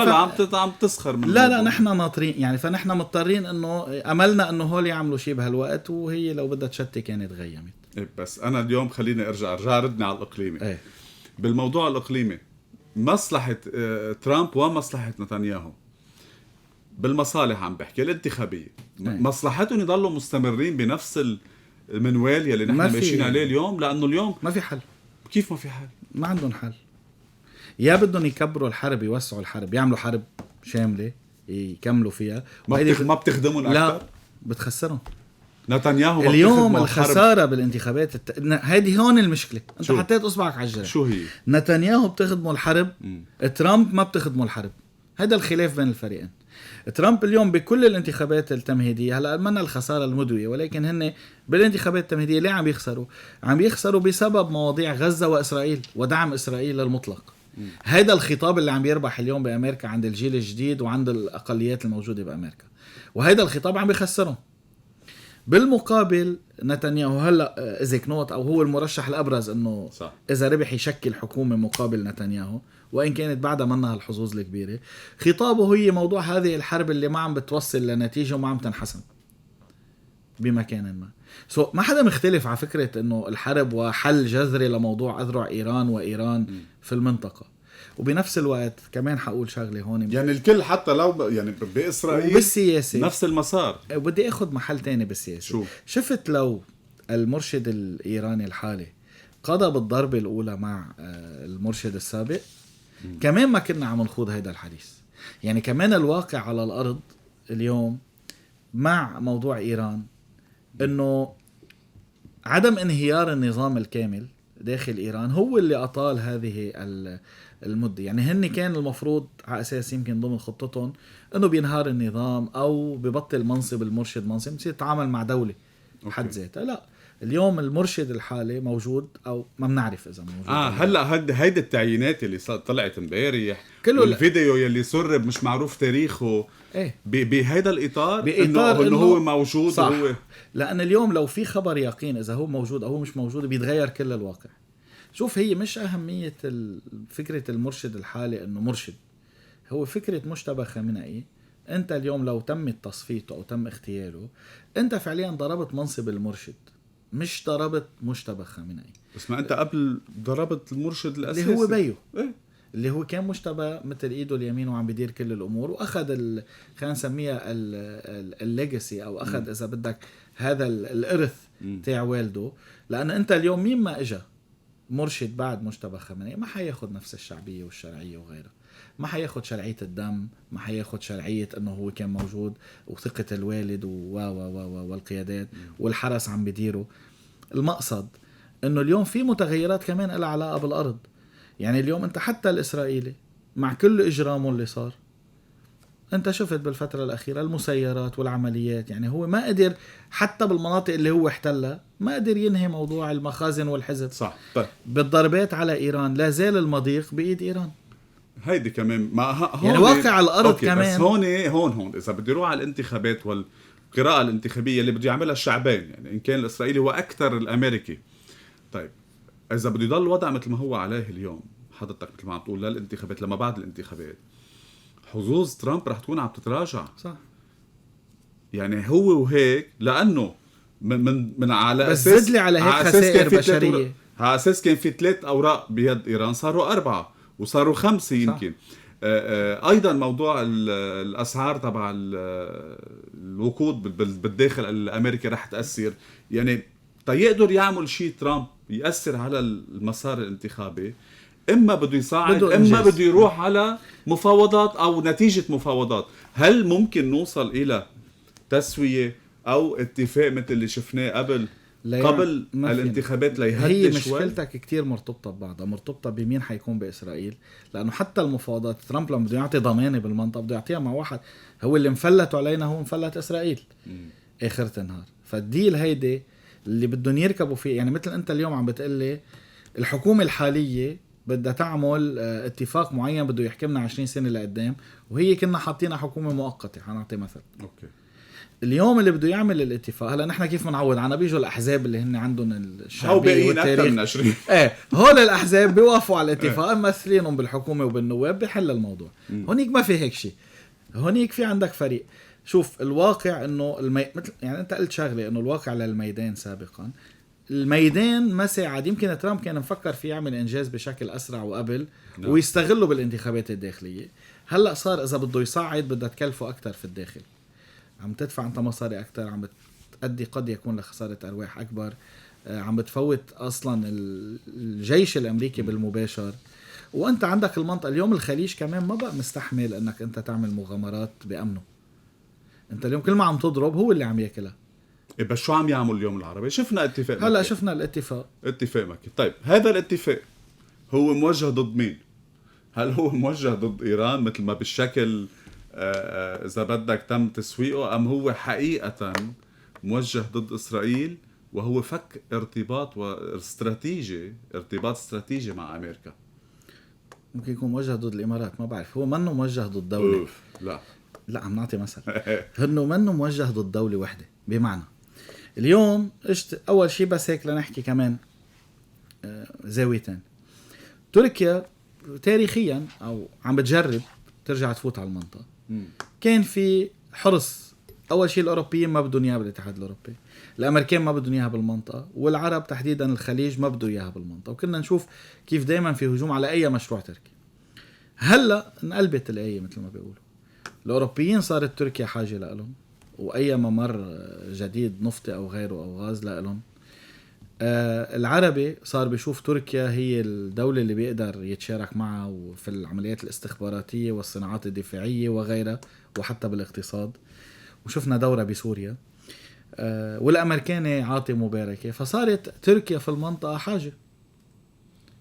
عم تسخر من لا نحن ناطرين، يعني فنحن مضطرين أنه أملنا أنه هول يعملوا شيء بهالوقت، وهي لو بدها تشتي كانت غيمت. بس أنا اليوم خليني أرجع ردني على الإقليمي. بالموضوع الإقليمي، مصلحة ترامب ومصلحة نتنياهو بالمصالح عم بحكي الانتخابية، مصلحتهم يضلوا مستمرين بنفس المنوال يلي نحن ماشيين عليه اليوم، لأنه اليوم ما في حل. كيف ما في حل؟ ما عندهم حل. يا بدهم يكبروا الحرب، يوسعوا الحرب، يعملوا حرب شاملة يكملوا فيها. ما بتخدمهم أكثر؟ لا، بتخسرهم. نتنياهو اليوم الخسارة بالانتخابات هذه هون المشكلة. انت حطيت اصبعك على الجرح. شو هي؟ نتنياهو بتخدموا الحرب، ترامب ما بتخدموا الحرب. هذا الخلاف بين الفريقين. ترامب اليوم بكل الانتخابات التمهيدية، هلا منها الخسارة المدوية، ولكن هن بالانتخابات التمهيدية ليه عم يخسروا؟ عم يخسروا بسبب مواضيع غزة وإسرائيل ودعم إسرائيل المطلق. هذا الخطاب اللي عم يربح اليوم بأمريكا عند الجيل الجديد وعند الأقليات الموجودة بأمريكا، وهذا الخطاب عم يخسرهم. بالمقابل نتنياهو هلا زيكنوت او هو المرشح الابرز انه صح. اذا ربح يشكل حكومه مقابل نتنياهو، وان كانت بعدها منها الحظوظ الكبيره. خطابه هي موضوع هذه الحرب اللي ما عم بتوصل لنتيجه وما عم تنحسم بمكان ما. ما حدا مختلف على فكره انه الحرب وحل جذري لموضوع اذرع ايران وايران في المنطقه. وبنفس الوقت كمان حقول شغله هون، يعني الكل حتى لو يعني بإسرائيل بالسياسة نفس المسار. بدي اخذ محل تاني بالسياسة. شفت لو المرشد الإيراني الحالي قضى بالضربة الأولى مع المرشد السابق، كمان ما كنا عم نخوض هيدا الحديث. يعني كمان الواقع على الأرض اليوم مع موضوع إيران إنه عدم انهيار النظام الكامل داخل إيران هو اللي أطال هذه المدة. يعني هن كان المفروض على أساس يمكن ضمن خطتهم إنه بينهار النظام أو ببطل منصب المرشد منصب يصير يتعامل مع دولة حد ذاتها. لا، اليوم المرشد الحالي موجود أو ما بنعرف إذا موجود. هلا هيدي التعيينات اللي طلعت امبارح كله والفيديو يلي سرب مش معروف تاريخه إيه؟ بهيدا الإطار بإطار إنه هو موجود. صح. وهو لأن اليوم لو في خبر يقين إذا هو موجود أو هو مش موجود بيتغير كل الواقع. شوف، هي مش أهمية فكرة المرشد الحالي إنه مرشد، هو فكرة مجتبى خامنئي. أنت اليوم لو تم تصفيته أو تم اغتياله أنت فعليا ضربت منصب المرشد، مش ضربت مجتبى خامنئي. بس ما أنت قبل ضربت المرشد الأساسي اللي هو بيو إيه؟ اللي هو كان مجتبى مثل ايده اليمين وعم بيدير كل الامور، واخذ خلينا نسميها الليجاسي او اخذ اذا بدك هذا الارث تاع والده. لان انت اليوم مين ما اجى مرشد بعد مجتبى خامنئي ما حياخد نفس الشعبيه والشرعيه وغيرها، ما حياخد شرعيه الدم، ما حياخد شرعيه انه هو كان موجود وثقه الوالد والقيادات والحرس عم بيديره. المقصد انه اليوم في متغيرات كمان لها علاقه بالارض. يعني اليوم انت حتى الاسرائيلي مع كل اجرامه اللي صار انت شفت بالفترة الاخيرة المسيرات والعمليات، يعني هو ما قدر حتى بالمناطق اللي هو احتلها ما قدر ينهي موضوع المخازن والحزب. صح. طيب بالضربات على ايران لا زال المضيق بايد ايران. هيدي كمان ما هون يعني واقع الارض كمان. بس هون اذا بدي اروح على الانتخابات والقراءة الانتخابية اللي بده يعملها الشعبين، يعني ان كان الاسرائيلي هو اكثر الامريكي. طيب إذا بده يضل الوضع مثل ما هو عليه اليوم حضرتك مثل ما عم تقول للانتخابات لما بعد الانتخابات حظوظ ترامب رح تكون عم تتراجع. صح. يعني هو وهيك لأنه من على بس زد لي على هيك خسائر بشرية. على أساس كان في 3 أوراق بيد إيران صاروا 4 وصاروا 5 يمكن. أيضا موضوع الأسعار تبع الوقود بالداخل الأمريكي رح تأثر. يعني يقدر يعمل شيء ترامب يأثر على المسار الانتخابي، إما بده يصعد إما بده يروح على مفاوضات أو نتيجة مفاوضات. هل ممكن نوصل إلى تسوية أو اتفاق مثل اللي شفناه قبل الانتخابات ليهدي شوي؟ هي مشكلتك كتير مرتبطة ببعضها، مرتبطة بمين حيكون بإسرائيل. لأنه حتى المفاوضات ترامب لما بده يعطي ضمانة بالمنطقة بده يعطيها مع واحد هو اللي مفلته علينا، هو مفلت إسرائيل آخر النهار. فالديل هيدي اللي بدهم يركبوا فيه. يعني مثل أنت اليوم عم بتقلي الحكومة الحالية بدها تعمل اتفاق معين بده يحكمنا 20 سنة لقدام، وهي كنا حاطينها حكومة مؤقتة. هنعطي مثل. أوكي. اليوم اللي بده يعمل الاتفاق، هلا نحن كيف منعود عنا بيجوا الأحزاب اللي هن عندهم الشعبية والتاريخ هول الأحزاب بيوافقوا على الاتفاق ممثلينهم بالحكومة وبالنواب بيحل الموضوع. هونيك ما في هيك شيء. هونيك في عندك فريق. شوف الواقع انه مثل يعني انت قلت شغله انه الواقع للميدان سابقا، الميدان ما ساعد. يمكن ترامب كان مفكر فيه يعمل انجاز بشكل اسرع وقبل ويستغله بالانتخابات الداخليه. هلا صار اذا بده يصعد بدها تكلفه اكثر في الداخل، عم تدفع انت مصاري اكثر، عم بتأدي قد يكون لخساره ارواح اكبر، عم بتفوت اصلا الجيش الامريكي بالمباشر. وانت عندك المنطقه اليوم الخليج كمان ما بقى مستحمل انك انت تعمل مغامرات بامنه. انت اليوم كل ما عم تضرب هو اللي عم ياكلها. بس شو عم يعمل اليوم العربي؟ شفنا اتفاق هلا شفنا الاتفاق مكي. طيب هذا الاتفاق هو موجه ضد مين؟ هل هو موجه ضد ايران مثل ما بالشكل اذا بدك تم تسويقه، ام هو حقيقه موجه ضد اسرائيل وهو فك ارتباط استراتيجي مع امريكا؟ ممكن يكون موجه ضد الامارات، ما بعرف. هو منه موجه ضد دوله. لا عم نعطي مثل. هنو منه موجه ضد دولة واحدة. بمعنى اليوم أول شيء بس هيك لنحكي كمان زاويتين. تركيا تاريخيا أو عم بتجرب ترجع تفوت على المنطقة. كان في حرص. أول شيء الأوروبيين ما بدهم إياها بالاتحاد الأوروبي، الأمريكان ما بدهم إياها بالمنطقة، والعرب تحديدا الخليج ما بدهم إياها بالمنطقة. وكنا نشوف كيف دايما في هجوم على أي مشروع تركي. هلأ انقلبت الآية مثل ما بيقولوا. الأوروبيين صارت تركيا حاجة لهم، وأي ممر جديد نفطي أو غيره أو غاز لهم. العربي صار بيشوف تركيا هي الدولة اللي بيقدر يتشارك معها في العمليات الاستخباراتية والصناعات الدفاعية وغيرها، وحتى بالاقتصاد. وشفنا دورة بسوريا. والأمريكاني عاطي مباركة، فصارت تركيا في المنطقة حاجة.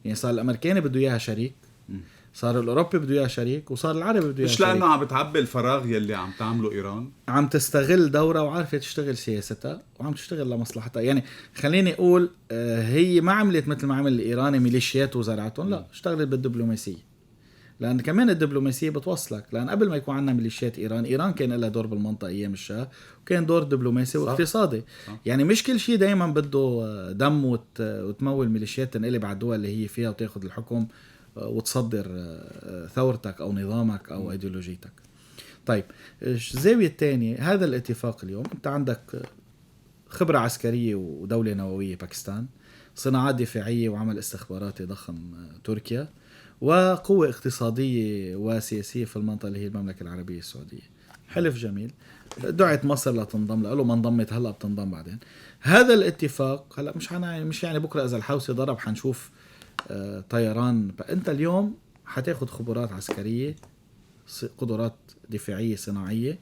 يعني صار الأمريكاني بده إياها شريك، صار الأوروبي بده إياها شريك، وصار العربي بده إياها مش شريك. لأنه عم بتعبي الفراغ يلي عم تعمله إيران، عم تستغل دورة وعارفة تشتغل سياستها وعم تشتغل لمصلحتها. يعني خليني أقول هي ما عملت مثل ما عمل الإيراني ميليشيات وزرعتهم، لا، اشتغلت بالدبلوماسية. لأن كمان الدبلوماسية بتوصلك، لأن قبل ما يكون عندنا ميليشيات إيران كان لها دور بالمنطقة أيام الشاه، وكان دور دبلوماسي واقتصادي. يعني مش كل شيء دايما بده دم وتمول ميليشيات تنقلب على الدول اللي هي فيها وتاخد الحكم وتصدر ثورتك أو نظامك أو أيديولوجيتك. طيب الزاوية الثانية، هذا الاتفاق اليوم أنت عندك خبرة عسكرية ودولة نووية باكستان، صناعات دفاعية وعمل استخباراتي ضخم تركيا، وقوة اقتصادية وسياسية في المنطقة اللي هي المملكة العربية السعودية. حلف جميل. دعت مصر لتنضم له، ما انضمت، هلا بتنضم بعدين. هذا الاتفاق هلا مش يعني بكره اذا الحوثي ضرب حنشوف طيران. انت اليوم حتاخد خبرات عسكرية، قدرات دفاعية صناعية،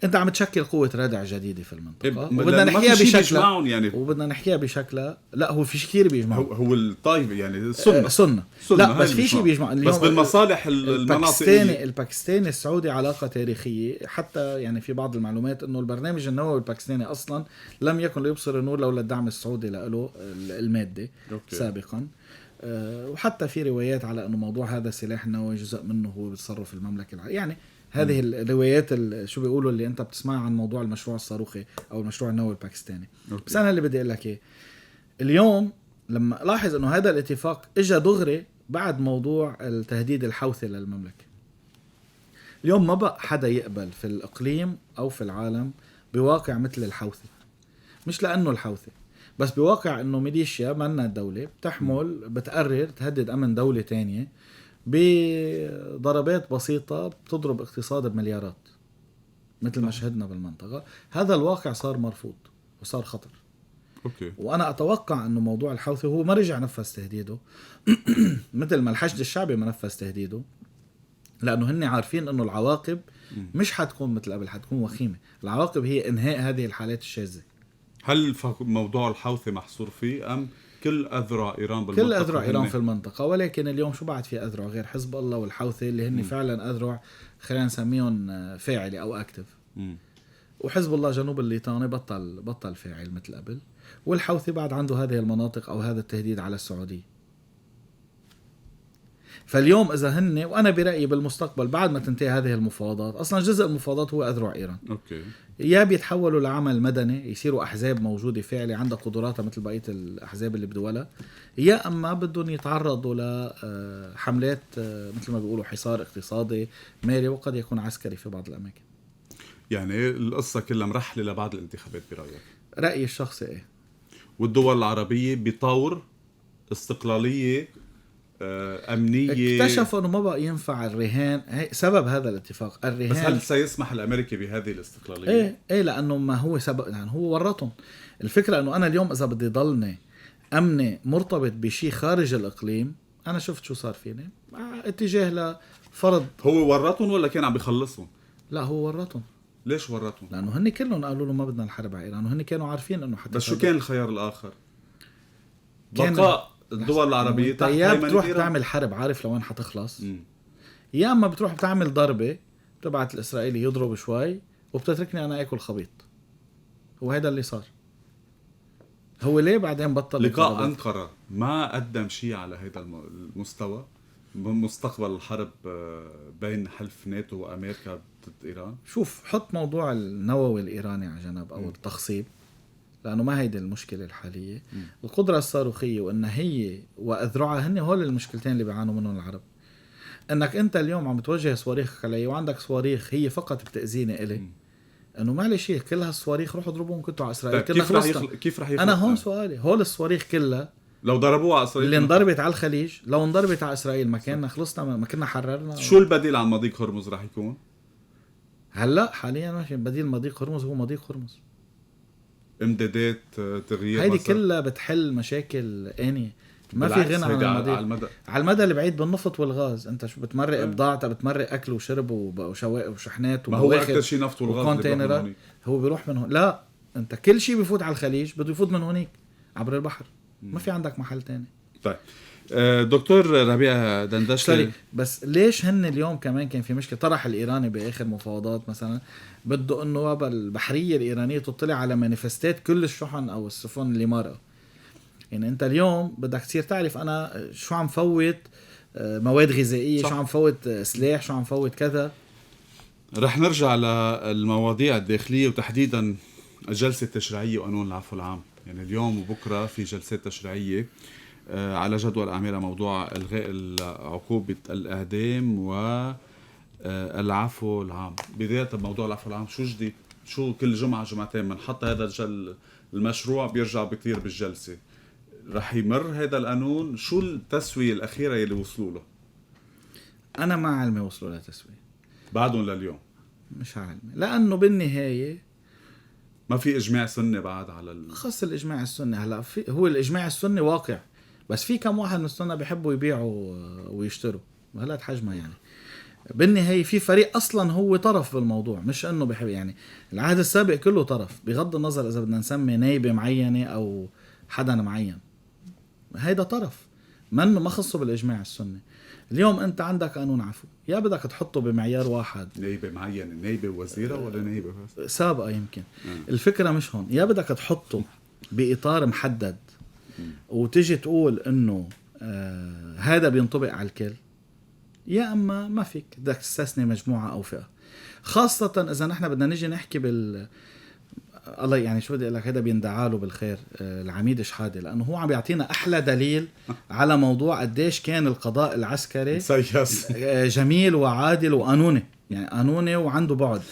انت عم تشكل قوة ردع جديدة في المنطقة، وبدنا نحكيها بشكل يعني وبدنا نحكيها بشكل. لا، هو في شيء كثير بيجمعوا. هو الطيب يعني سنة. لا بس في شيء بيجمع بس بالمصالح الباكستاني السعودي علاقة تاريخية. حتى يعني في بعض المعلومات انه البرنامج النووي الباكستاني اصلا لم يكن ليبصر النور لولا الدعم السعودي له المادي سابقا. وحتى في روايات على انه موضوع هذا السلاح النووي جزء منه هو بتصرف المملكة العربية. يعني هذه الروايات شو بيقولوا اللي انت بتسمعها عن موضوع المشروع الصاروخي او المشروع النووي الباكستاني. بس انا اللي بدي اقول لك ايه، اليوم لما لاحظ انه هذا الاتفاق اجى دغري بعد موضوع التهديد الحوثي للمملكة. اليوم ما بقى حدا يقبل في الاقليم او في العالم بواقع مثل الحوثي، مش لانه الحوثي بس بواقع انه ميليشيا منا الدولة بتحمل بتقرر تهدد امن دولة تانية بضربات بسيطة بتضرب اقتصاد بمليارات مثل ما شهدنا بالمنطقة. هذا الواقع صار مرفوض وصار خطر. وأنا أتوقع أنه موضوع الحوثي هو ما رجع نفذ تهديده مثل ما الحشد الشعبي ما نفذ تهديده، لأنه هن عارفين أنه العواقب مش حتكون مثل قبل، حتكون وخيمة. العواقب هي إنهاء هذه الحالات الشاذة. هل موضوع الحوثي محصور فيه أم كل أذرع إيران بالمنطقة؟ كل أذرع إيران في المنطقة، ولكن اليوم شو بعد في أذرع غير حزب الله والحوثي اللي هن فعلا أذرع خلينا نسميهم فاعلة أو أكتف. وحزب الله جنوب الليطاني بطل فاعل مثل قبل، والحوثي بعد عنده هذه المناطق أو هذا التهديد على السعودية. فاليوم إذا هن، وأنا برأيي بالمستقبل بعد ما تنتهي هذه المفاوضات، أصلا جزء المفاوضات هو أذرع إيران. يا بيتحولوا لعمل مدني يصيروا أحزاب موجودة فعلي عندها قدراتها مثل بقية الأحزاب اللي بدولها، يا أما بدهم يتعرضوا لحملات مثل ما بيقولوا حصار اقتصادي مالي وقد يكون عسكري في بعض الأماكن. يعني القصة كلها مرحلة لبعض الانتخابات برأيك؟ رأيي الشخصي إيه. والدول العربية بطور استقلالية أمنية اكتشفوا أنه ما بقى ينفع الرهان. سبب هذا الاتفاق الرهان. بس هل سيسمح الأمريكي بهذه الاستقلالية؟ إيه لأنه ما هو سبب، يعني هو ورطهم. الفكرة أنه أنا اليوم إذا بدي ضلني أمني مرتبط بشيء خارج الإقليم، أنا شفت شو صار فيني اتجاه لفرض. هو ورطهم ولا كان عم بيخلصهم؟ لا، هو ورطهم. ليش ورطهم؟ لأنه هن كلهم قالوا له ما بدنا الحرب على إيران، وهن كانوا عارفين أنه حتى. بس شو كان الخيار الآخر؟ بقاء الدول العربية تحت يا بتروح تعمل حرب عارف لوين حتخلص، يا أما بتروح بتعمل ضربة بتبعت الإسرائيلي يضرب شوي وبتتركني أنا أكل خبيط. وهذا اللي صار. هو ليه بعدين بطل لقاء أنقرة ما قدم شيء على هذا المستوى مستقبل الحرب بين حلف ناتو وأمريكا ضد إيران؟ شوف، حط موضوع النووي الإيراني على جنب أو التخصيب، لأنه ما هيدي المشكلة الحالية. القدرة الصاروخية وإن هي وأذرعها هن هول المشكلتين اللي بيعانوا منهم العرب. إنك أنت اليوم عم توجه صواريخك علي وعندك صواريخ هي فقط بتأذيني إلي، إنه معلش كل هالصواريخ روحوا ضربوهم كنتوا على إسرائيل. كيف رح يخلص؟ أنا هون سؤالي، هول الصواريخ كلها لو ضربوها على إسرائيل اللي انضربت على الخليج، لو انضربت على إسرائيل ما كنا خلصنا، ما كنا حررنا. شو البديل عن مضيق هرمز رح يكون؟ هلا حاليا ماشي بديل مضيق هرمز هو مضيق هرمز. امدادات، تغيير هيدي مثلا. كلها بتحل مشاكل آنية، ما في غنى عن الماضي. على المدى البعيد بالنفط والغاز، انت شو بتمرق بضاعتها، بتمرق اكل وشرب وشحنات ما هو اكثر شيء نفط والغاز اللي بيروح من هونيك. هو بيروح من هون. لا، انت كل شيء بيفوت على الخليج بده يفوت من هونيك عبر البحر. ما في عندك محل تاني. طيب دكتور ربيع دندشلي، بس ليش هن اليوم كمان كان في مشكله؟ طرح الايراني باخر مفاوضات مثلا بده انه البحريه الايرانيه تطلع على مانيفستات كل الشحن او السفن اللي مرقوا. يعني انت اليوم بدك تصير تعرف انا شو عم فوت مواد غذائيه، شو عم فوت سلاح، شو عم فوت كذا. رح نرجع للمواضيع الداخليه وتحديدا الجلسه التشريعيه وقانون العفو العام. يعني اليوم وبكره في جلسات تشريعيه على جدول اعمالها موضوع الغاء عقوبه الاعدام والعفو العام. بدايه بموضوع العفو العام، شو جديد؟ شو كل جمعه جمعتين بنحط هذا المشروع بيرجع بكثير بالجلسه؟ رح يمر هذا القانون؟ شو التسويه الاخيره اللي وصلوا له؟ انا ما علمي وصلوا لتسويه بعدهم لليوم مش علمي، لانه بالنهايه ما في اجماع سني بعد على خاص الاجماع السني. هلا هو الاجماع السني واقع، بس في كم واحد من السنه بيحبوا يبيعوا ويشتروا، هلا حجمها. يعني بالنهايه في فريق اصلا هو طرف بالموضوع، مش انه بيحب. يعني العهد السابق كله طرف، بغض النظر اذا بدنا نسمي نايبه معينه او حدا معين، هيدا طرف ما خصه بالاجماع السني. اليوم انت عندك قانون عفو، يا بدك تحطه بمعيار واحد، نايبه معينه، نايبه وزيره ولا نايبه بس سابقه يمكن. الفكره مش هون، يا بدك تحطه باطار محدد وتجي تقول انه هذا بينطبق على الكل، يا اما ما فيك، بدك تستثني مجموعه او فئه. خاصه اذا نحن بدنا نيجي نحكي الله يعني شو بدي اقول لك، هذا بيندعى له بالخير العميد شحاده، لانه هو عم بيعطينا احلى دليل على موضوع قديش كان القضاء العسكري جميل وعادل وقانوني. يعني قانوني وعنده بعد.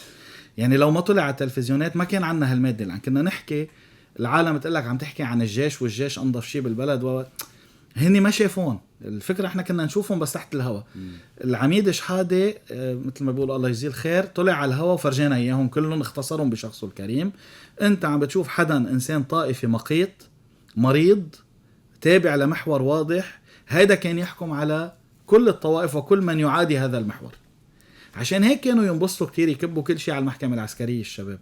يعني لو ما طلع على التلفزيونات ما كان عنا هالماده، لان كنا نحكي العالم تقول لك عم تحكي عن الجيش والجيش انظف شيء بالبلد هني ما شافون الفكره، احنا كنا نشوفهم بس تحت الهواء. العميد شحاده مثل ما بيقول الله يجزيه الخير طلع على الهواء وفرجينا اياهم كلهم، اختصرهم بشخصه الكريم. انت عم بتشوف حدا انسان طائفي مقيت مريض تابع لمحور واضح، هيدا كان يحكم على كل الطوائف وكل من يعادي هذا المحور. عشان هيك كانوا ينبسطوا كتير يكبوا كل شيء على المحكمة العسكرية الشباب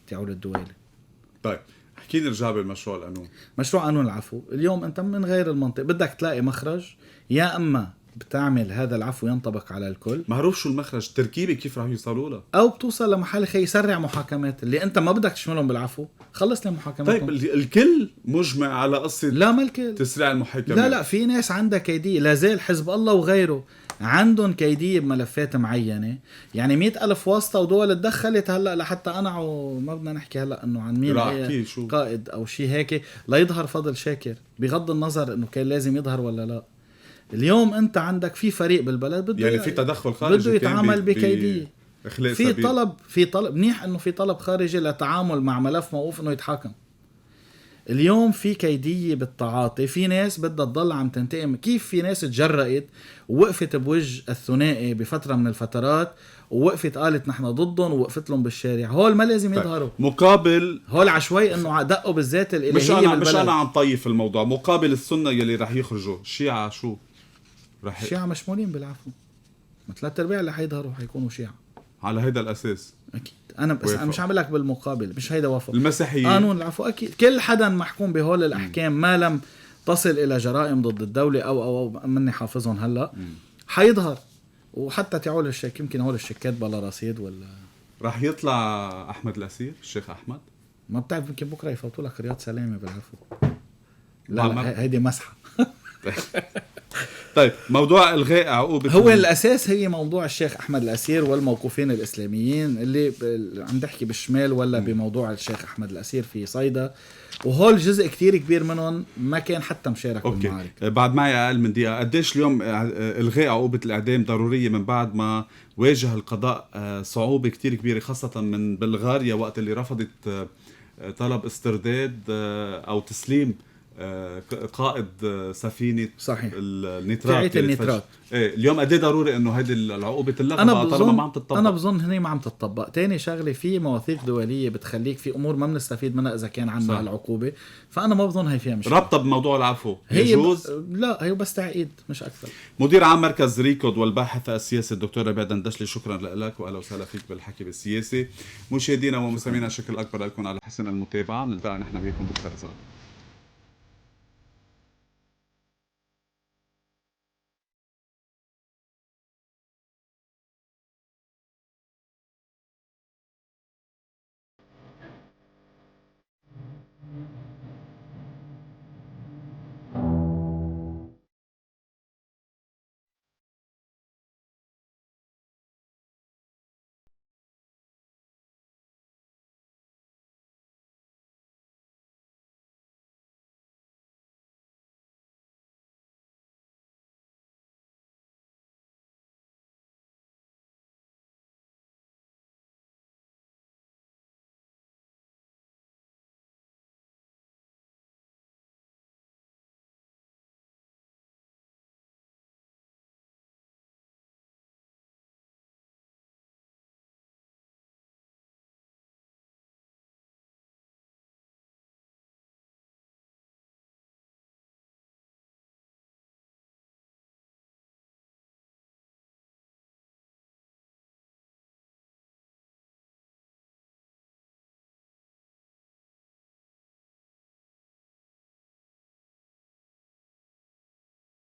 تعود الدوالي. طيب احكي نرجع بالمشروع القانون. مشروع قانون العفو اليوم انت من غير المنطق بدك تلاقي مخرج، يا اما بتعمل هذا العفو ينطبق على الكل، معروف شو المخرج، تركيبه كيف راح يوصلوا له، او بتوصل لمحل يسرع محاكمات اللي انت ما بدك تشملهم بالعفو، خلص لي محاكماتهم. طيب الكل مجمع على قصه لا ما الكل تسريع المحاكمات. لا في ناس عندها كيديه، لازال حزب الله وغيره عندهم كيديه بملفات معينه. يعني 100,000 واسطه ودول تدخلت هلا لحتى قنعوا، ما بدنا نحكي هلا انه عن مين قائد او شيء هيك، لا يظهر فضل شاكر بغض النظر انه كان لازم يظهر ولا لا. اليوم انت عندك في فريق بالبلد بده يعني في تدخل خارجي بده يتعامل بكيديه، في طلب منيح انه في طلب خارجي لتعامل مع ملف موقوف انه يتحاكم. اليوم في كيدية بالتعاطي، في ناس بدها تضل عم تنتقم. كيف في ناس تجرأت ووقفت بوجه الثنائي بفترة من الفترات ووقفت قالت نحن ضدهم ووقفت لهم بالشارع، هول ما لازم يظهروا. مقابل هول عشوائي انه دقوا بالذات الالهية مش انا عم طيف الموضوع. مقابل السنة يلي رح يخرجوا الشيعة شو رح الشيعة مشمولين بالعفو، مثل 3/4 اللي حيظهروا حيكونوا شيعة على هيدا الاساس. اكيد انا بس أنا مش عم لك بالمقابل، مش هيدا وافق المسيحيين قانون العفو. اكيد كل حدا محكوم بهول الاحكام ما لم تصل الى جرائم ضد الدولة او مني حافظهم هلا حيظهر. وحتى تعول الشيك يمكن هول الشيكات بلا رصيد ولا راح يطلع احمد الاسير، الشيخ احمد ما بتعرف يمكن بكره يفوتوا لك رياض سلامه بالعفو. لا هيدي مسحه. طيب موضوع الغاء عقوبة هو الأساس هي موضوع الشيخ أحمد الأسير والموقوفين الإسلاميين اللي عم تحكي بالشمال ولا بموضوع الشيخ أحمد الأسير في صيدا، وهول جزء كتير كبير منهم ما كان حتى مشارك بالمعارك. بعد معي أقل من دقيقة، قديش اليوم الغاء عقوبة الإعدام ضرورية من بعد ما واجه القضاء صعوبة كتير كبيرة، خاصة من بلغاريا وقت اللي رفضت طلب استرداد أو تسليم قائد سفينة صحيح. النيترات فئة النيترات. ايه اليوم قد ايه ضروري انه هيدي العقوبة تلغى انا طالما ما عم بظن تطبق؟ انا بظن هني ما عم تطبق. تاني شغله، في مواثيق دوليه بتخليك في امور ما بنستفيد منها اذا كان عندنا صح. هالعقوبه، فانا ما بظن هي فيها مشكله. ربطة بموضوع العفو هي يجوز؟ لا، هي بس تعقيد مش اكثر. مدير عام مركز ريكود والباحث السياسي الدكتور ربيع دندشلي، شكرا لك واهلا وسهلا فيك بالحكي بالسياسي. مشاهدينا ومستمعينا شكر اكبر لكم على حسن المتابعه، نلتقي نحن بكم بكره.